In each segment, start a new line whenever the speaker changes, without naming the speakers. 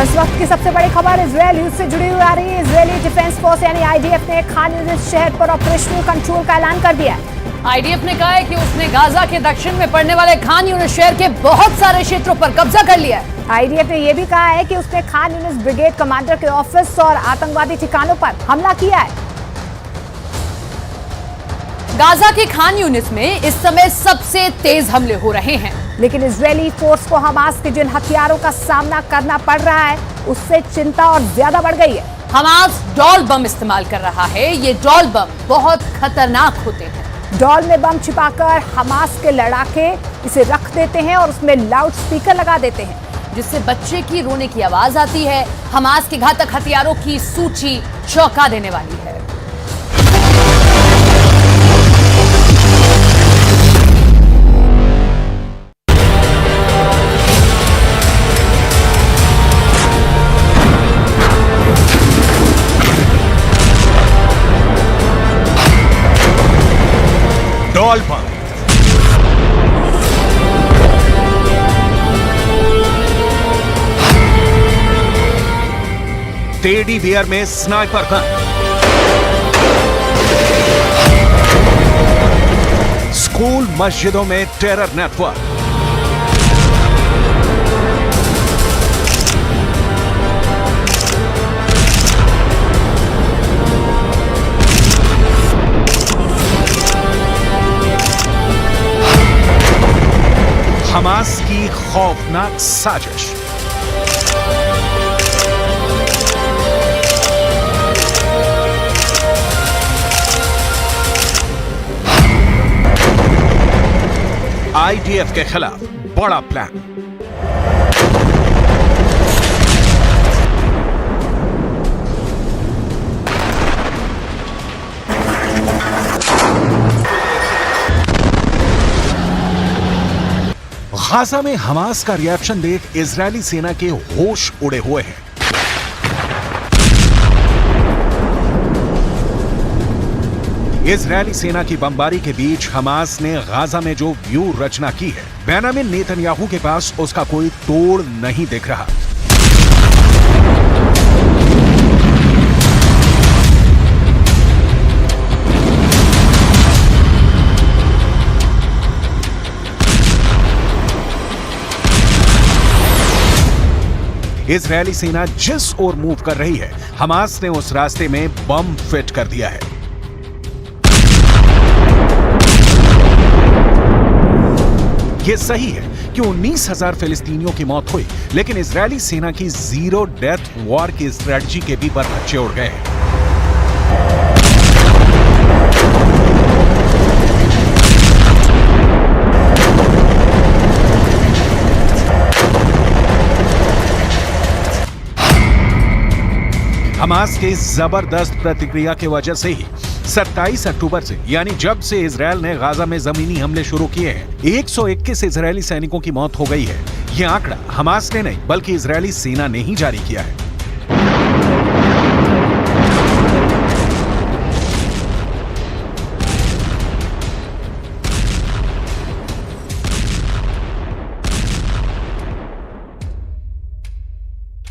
और इस वक्त की सबसे बड़ी खबर इजरायल युद्ध से जुड़ी हुई आ रही है। इजरायली डिफेंस फोर्स यानी आईडीएफ ने खान यूनिस शहर पर ऑपरेशनल कंट्रोल का ऐलान कर दिया है।
आईडीएफ ने कहा है कि उसने गाजा के दक्षिण में पड़ने वाले खान यूनिस शहर के बहुत सारे क्षेत्रों पर कब्जा कर लिया है।
आईडीएफ ने यह भी कहा है कि उसने खान यूनिस ब्रिगेड कमांडर के ऑफिस और आतंकवादी ठिकानों पर हमला किया है।
गाजा के खान यूनिस में इस समय सबसे तेज हमले हो रहे हैं,
लेकिन इजरायली फोर्स को हमास के जिन हथियारों का सामना करना पड़ रहा है उससे चिंता और ज्यादा बढ़ गई है।
हमास डॉल बम इस्तेमाल कर रहा है। ये डॉल बम बहुत खतरनाक होते हैं।
डॉल में बम छिपाकर हमास के लड़ाके इसे रख देते हैं और उसमें लाउड स्पीकर लगा देते हैं,
जिससे बच्चे की रोने की आवाज आती है। हमास के घातक हथियारों की सूची चौंका देने वाली है।
डॉल बम, टेडी बियर में स्नाइपर गन, स्कूल मस्जिदों में टेरर नेटवर्क, हमास की खौफनाक साजिश। आईडीएफ के खिलाफ बड़ा प्लान। गाजा में हमास का रिएक्शन देख इजरायली सेना के होश उड़े हुए हैं। इजरायली सेना की बमबारी के बीच हमास ने गाजा में जो व्यू रचना की है, बेंजामिन नेतन्याहू के पास उसका कोई तोड़ नहीं दिख रहा। इजरायली सेना जिस ओर मूव कर रही है, हमास ने उस रास्ते में बम फिट कर दिया है। यह सही है कि 19,000 फिलिस्तीनियों की मौत हुई, लेकिन इजरायली सेना की जीरो डेथ वॉर की स्ट्रेटजी के भी पर बच्चे उड़ गए हैं। हमास के जबरदस्त प्रतिक्रिया की वजह से ही 27 अक्टूबर से, यानी जब से इजरायल ने गाजा में जमीनी हमले शुरू किए हैं, 121 इजरायली सैनिकों की मौत हो गई है। यह आंकड़ा हमास ने नहीं बल्कि इजरायली सेना ने ही जारी किया है।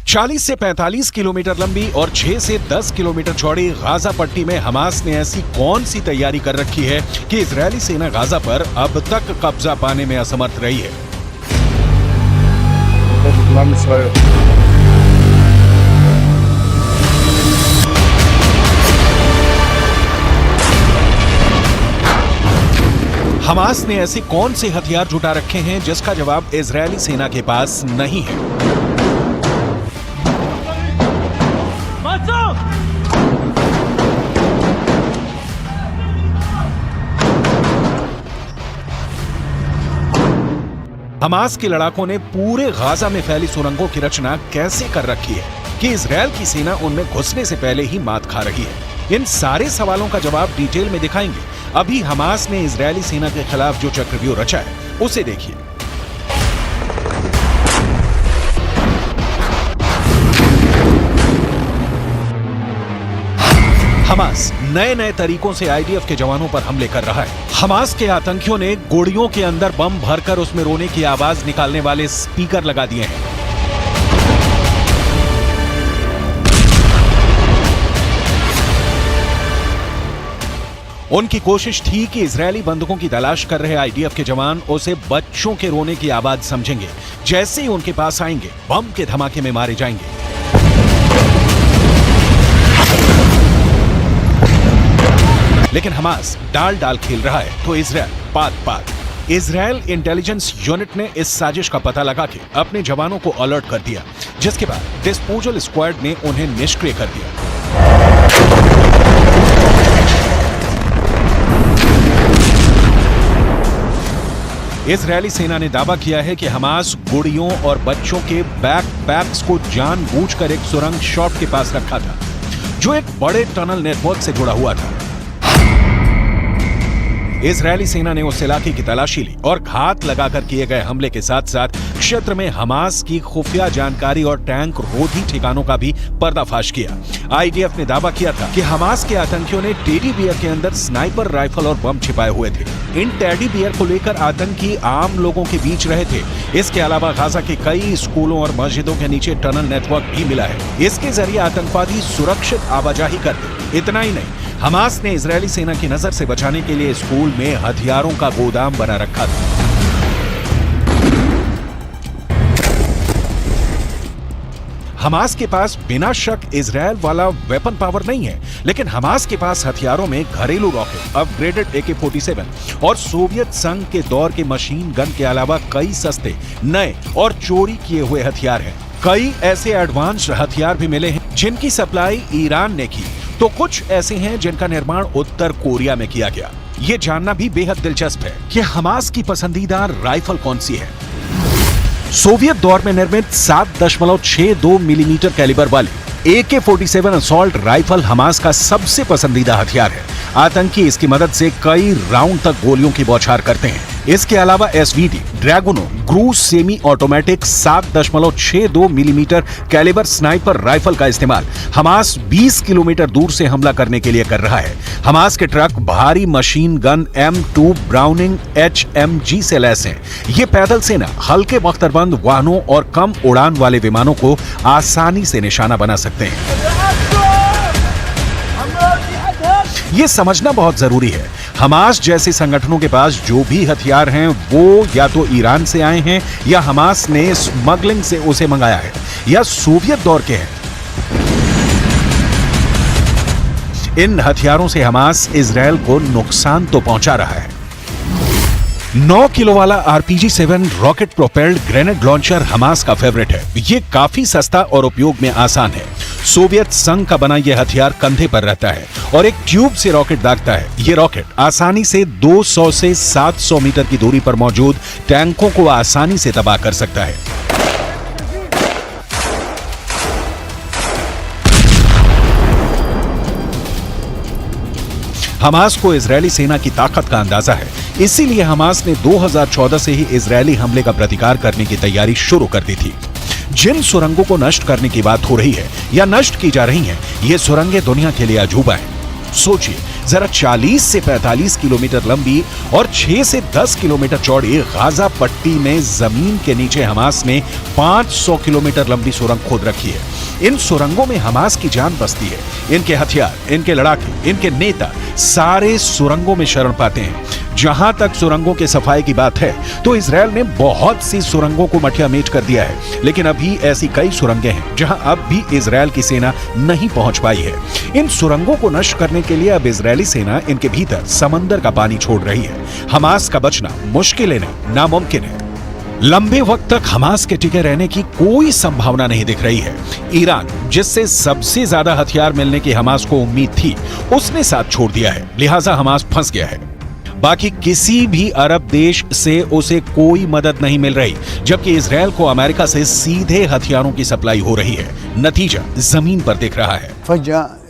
चालीस से 45 किलोमीटर लंबी और 6 से 10 किलोमीटर चौड़ी गाजा पट्टी में हमास ने ऐसी कौन सी तैयारी कर रखी है कि इजरायली सेना गाजा पर अब तक कब्जा पाने में असमर्थ रही है। हमास ने ऐसे कौन से हथियार जुटा रखे हैं जिसका जवाब इजरायली सेना के पास नहीं है। हमास के लड़ाकों ने पूरे गाजा में फैली सुरंगों की रचना कैसे कर रखी है कि इजरायल की सेना उनमें घुसने से पहले ही मात खा रही है। इन सारे सवालों का जवाब डिटेल में दिखाएंगे। अभी हमास ने इजरायली सेना के खिलाफ जो चक्रव्यूह रचा है उसे देखिए। हमास नए नए तरीकों से आईडीएफ के जवानों पर हमले कर रहा है। हमास के आतंकियों ने गोलियों के अंदर बम भरकर उसमें रोने की आवाज निकालने वाले स्पीकर लगा दिए हैं। उनकी कोशिश थी कि इजरायली बंधकों की तलाश कर रहे आईडीएफ के जवान उसे बच्चों के रोने की आवाज समझेंगे। जैसे ही उनके पास आएंगे, बम के धमाके में मारे जाएंगे। लेकिन हमास डाल डाल खेल रहा है तो इजरायल पात पात। इजरायल इंटेलिजेंस यूनिट ने इस साजिश का पता लगा के अपने जवानों को अलर्ट कर दिया, जिसके बाद डिस्पोजल स्क्वाड ने उन्हें निष्क्रिय कर दिया। इजरायली सेना ने दावा किया है कि हमास गुड़ियों और बच्चों के बैकपैक्स को जानबूझकर एक सुरंग शॉप के पास रखा था, जो एक बड़े टनल नेटवर्क से जुड़ा हुआ था। इजरायली सेना ने उस इलाके की तलाशी ली और घात लगाकर किए गए हमले के साथ साथ क्षेत्र में हमास की खुफिया जानकारी और टैंक रोधी ठिकानों का भी पर्दाफाश किया। आईडीएफ ने दावा किया था कि हमास के आतंकियों ने टेडी बियर के अंदर स्नाइपर राइफल और बम छिपाए हुए थे। इन टेडी बियर को लेकर आतंकी आम लोगों के बीच रहे थे। इसके अलावा गाजा के कई स्कूलों और मस्जिदों के नीचे टनल नेटवर्क भी मिला है। इसके जरिए आतंकवादी सुरक्षित आवाजाही करते। इतना ही नहीं, हमास ने इजरायली सेना की नजर से बचाने के लिए स्कूल में हथियारों का गोदाम बना रखा था। हमास के पास बिना शक इजरायल वाला वेपन पावर नहीं है, लेकिन हमास के पास हथियारों में घरेलू रॉकेट, अपग्रेडेड AK-47 और सोवियत संघ के दौर के मशीन गन के अलावा कई सस्ते, नए और चोरी किए हुए हथियार हैं। कई ऐसे एडवांस्ड हथियार भी मिले हैं जिनकी सप्लाई ईरान ने की, तो कुछ ऐसे हैं जिनका निर्माण उत्तर कोरिया में किया गया। ये जानना भी बेहद दिलचस्प है कि हमास की पसंदीदा राइफल कौन सी है। सोवियत दौर में निर्मित 7.62 मिलीमीटर कैलिबर वाली AK-47 असॉल्ट राइफल हमास का सबसे पसंदीदा हथियार है। आतंकी इसकी मदद से कई राउंड तक गोलियों की बौछार करते हैं। इसके अलावा SVD, ड्रैगुनो, क्रूज semi automatic 7.62 millimetre calibre sniper rifle का इस्तेमाल हमास 20 किलोमीटर दूर से हमला करने के लिए कर रहा है। हमास के ट्रक भारी machine gun M2 browning HMG से लैस हैं। ये पैदल सेना हल्के बख्तरबंद वाहनों और कम उड़ान वाले विमानों को आसानी से निशाना बना सकते हैं। ये समझना बहुत जरूरी है, हमास जैसे संगठनों के पास जो भी हथियार हैं वो या तो ईरान से आए हैं या हमास ने स्मगलिंग से उसे मंगाया है या सोवियत दौर के हैं। इन हथियारों से हमास इजरायल को नुकसान तो पहुंचा रहा है। 9 किलो वाला RPG-7 rocket propelled grenade launcher Hamas का फेवरेट है। ये काफी सस्ता और उपयोग में आसान है। सोवियत संघ का बना यह हथियार कंधे पर रहता है और एक ट्यूब से रॉकेट दागता है। ये रॉकेट आसानी से 200 से 700 मीटर की दूरी पर मौजूद टैंकों को आसानी से तबाह कर सकता है। हमास को इजरायली सेना की ताकत का अंदाजा है, इसीलिए हमास ने 2014 से ही इजरायली हमले का प्रतिकार करने की तैयारी शुरू कर दी थी। जिन सुरंगों को नष्ट करने की बात हो रही है या नष्ट की जा रही हैं, ये सुरंगें दुनिया के लिए अजूबा हैं। सोचिए जरा, 40 से 45 किलोमीटर लंबी और 6 से 10 किलोमीटर चौड़ी गाजा पट्टी में जमीन के नीचे हमास ने 500 किलोमीटर लंबी सुरंग खोद रखी है। इन सुरंगों में हमास की जान बसती है। इनके हथियार, इनके लड़ाके, इनके नेता सारे सुरंगों में शरण पाते हैं। जहां तक सुरंगों के सफाई की बात है तो इजरायल ने बहुत सी सुरंगों को मटिया मेट कर दिया है, लेकिन अभी ऐसी कई सुरंगें हैं जहां अब भी इजरायल की सेना नहीं पहुंच पाई है। इन सुरंगों को नष्ट करने के लिए अब इजरायली सेना इनके भीतर समंदर का पानी छोड़ रही है। हमास का बचना मुश्किल नहीं, नामुमकिन है। लंबे वक्त तक हमास के टिके रहने की कोई संभावना नहीं दिख रही है। ईरान, जिससे सबसे ज्यादा हथियार मिलने की हमास को उम्मीद थी, उसने साथ छोड़ दिया है, लिहाजा हमास फंस गया है। बाकी किसी भी अरब देश से उसे कोई मदद नहीं मिल रही, जबकि इजरायल को अमेरिका से सीधे हथियारों की सप्लाई हो रही है। नतीजा जमीन पर दिख रहा है।
फज्जा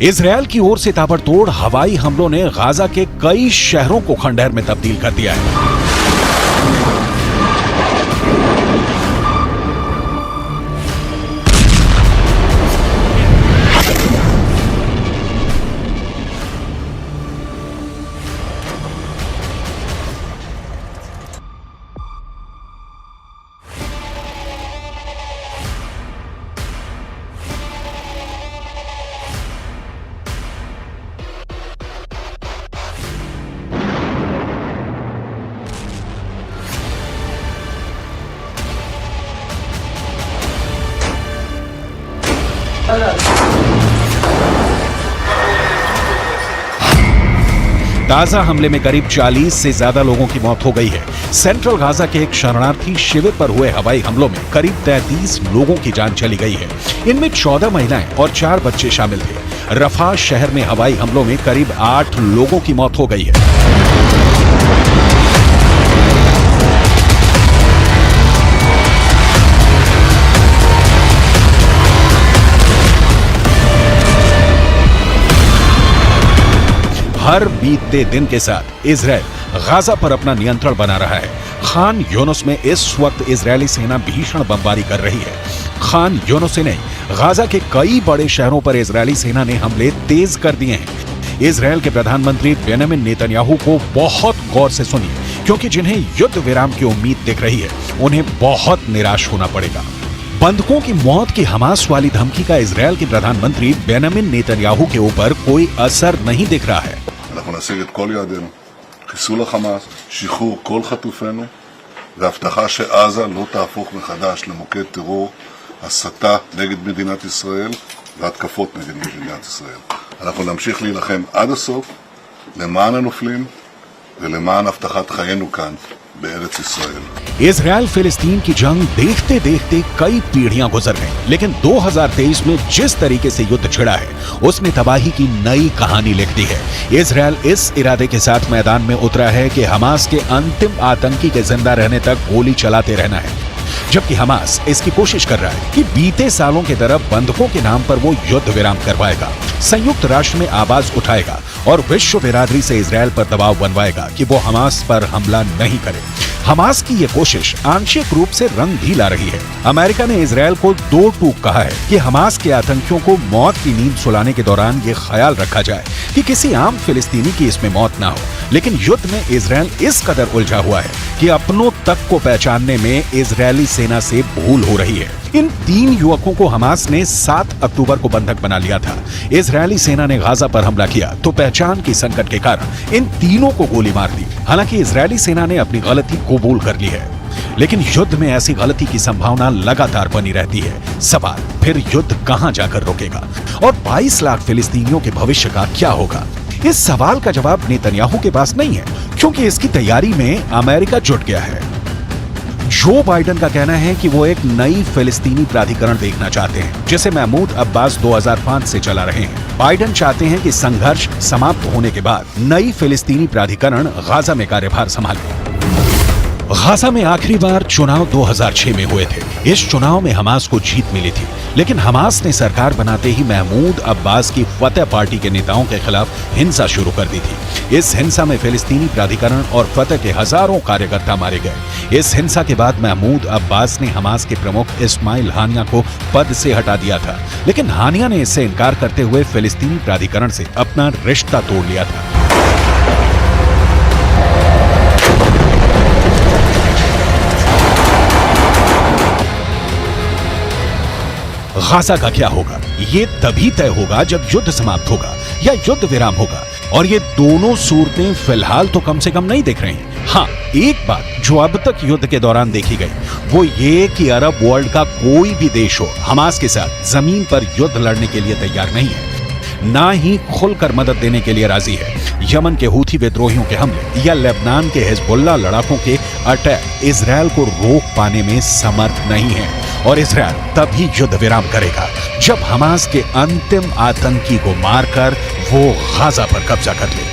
इजरायल की ओर से ताबड़तोड़ हवाई हमलों ने गाजा के कई शहरों को खंडहर में तब्दील कर दिया है। गाजा हमले में करीब 40 से ज्यादा लोगों की मौत हो गई है। सेंट्रल गाजा के एक शरणार्थी शिविर पर हुए हवाई हमलों में करीब 33 लोगों की जान चली गई है। इनमें 14 महिलाएं और 4 बच्चे शामिल थे। रफा शहर में हवाई हमलों में करीब 8 लोगों की मौत हो गई है। हर बीतते दिन के साथ इजराइल गाजा पर अपना नियंत्रण बना रहा है। खान यूनुस में इस वक्त इजरायली सेना भीषण बमबारी कर रही है। खान यूनुस से नहीं, गाजा के कई बड़े शहरों पर इजरायली सेना ने हमले तेज कर दिए हैं। इजरायल के प्रधानमंत्री बेंजामिन नेतन्याहू को बहुत गौर से सुनिए, क्योंकि जिन्हें युद्ध विराम की उम्मीद दिख रही है, उन्हें बहुत निराश होना पड़ेगा। बंधकों की मौत की हमास वाली धमकी का इजरायल के प्रधानमंत्री बेंजामिन नेतन्याहू के ऊपर कोई असर नहीं दिख रहा है।
אנחנו נשיג את כל יעדינו, חיסול החמאס, שחרור כל חטופינו, והבטחה שעזה לא תהפוך מחדש למוקד טרור, הסתה נגד מדינת ישראל והתקפות נגד מדינת ישראל. אנחנו נמשיך להילחם עד הסוף למען הנופלים ולמען הבטחת חיינו כאן בארץ ישראל.
इजरायल फिलिस्तीन की जंग देखते देखते कई पीढ़ियां गुजर गईं, लेकिन 2023 में जिस तरीके से युद्ध छिड़ा है, उसने तबाही की नई कहानी लिख दी है। इजरायल इस इरादे के साथ मैदान में उतरा है कि हमास के अंतिम आतंकी के जिंदा रहने तक गोली चलाते रहना है, जबकि हमास इसकी कोशिश कर रहा है कि बीते सालों की तरह बंधकों के नाम पर वो युद्ध विराम करवाएगा, संयुक्त राष्ट्र में आवाज उठाएगा और विश्व बिरादरी से इजरायल पर दबाव बनवाएगा कि वो हमास पर हमला नहीं करे। हमास की ये कोशिश आंशिक रूप से रंग भी ला रही है। अमेरिका ने इजरायल को 2 टूक कहा है कि हमास के आतंकियों को मौत की नींद सुलाने के दौरान ये ख्याल रखा जाए कि किसी आम फिलिस्तीनी की इसमें मौत ना हो। लेकिन युद्ध में इजरायल इस कदर उलझा हुआ है कि अपनों तक को पहचानने में इजरायली सेना से भूल हो रही है। इन 3 युवकों को हमास ने 7 अक्टूबर को बंधक बना लिया था। इजरायली सेना ने गाजा पर हमला किया तो पहचान की संकट के कारण इन तीनों को गोली मार दी। हालांकि इजरायली सेना ने अपनी गलती कबूल कर ली है, लेकिन युद्ध में ऐसी गलती की संभावना लगातार बनी रहती है। सवाल फिर युद्ध कहां जाकर रुकेगा और 22 लाख फिलिस्तीनियों के भविष्य का क्या होगा? इस सवाल का जवाब नेतन्याहू के पास नहीं है, क्योंकि इसकी तैयारी में अमेरिका जुट गया है। जो बाइडेन का कहना है कि वो एक नई फिलिस्तीनी प्राधिकरण देखना चाहते हैं, जिसे महमूद अब्बास 2005 से चला रहे हैं। बाइडेन चाहते हैं कि संघर्ष समाप्त होने के बाद नई फिलिस्तीनी प्राधिकरण गाजा में कार्यभार संभाले। गाजा में आखिरी बार चुनाव 2006 में हुए थे। इस चुनाव में हमास को जीत मिली थी, लेकिन हमास ने सरकार बनाते ही महमूद अब्बास की फतह पार्टी के नेताओं के खिलाफ हिंसा शुरू कर दी थी। इस हिंसा में फिलिस्तीनी प्राधिकरण और फतह के हजारों कार्यकर्ता मारे गए। इस हिंसा के बाद महमूद अब्बास ने हमास के प्रमुख इस्माइल हानिया को पद से हटा दिया था, लेकिन हानिया ने इससे इनकार करते हुए फिलिस्तीनी प्राधिकरण से अपना रिश्ता तोड़ लिया था। गाजा का क्या होगा, ये तभी तय होगा जब युद्ध समाप्त होगा या युद्ध विराम होगा, और ये दोनों सूरतें फिलहाल तो कम से कम नहीं दिख रही हैं। हाँ, एक बात जो अब तक युद्ध के दौरान देखी गई वो ये कि अरब वर्ल्ड का कोई भी देश हो हमास के साथ जमीन पर युद्ध लड़ने के लिए तैयार नहीं है, ना ही खुलकर मदद देने के लिए राजी है। यमन के हूथी विद्रोहियों के हमले या लेबनान के हिजबुल्लाह लड़ाकों के अटैक इजरायल को रोक पाने में समर्थ नहीं है, और इजरायल तभी युद्ध विराम करेगा जब हमास के अंतिम आतंकी को मारकर वो गाजा पर कब्जा कर ले।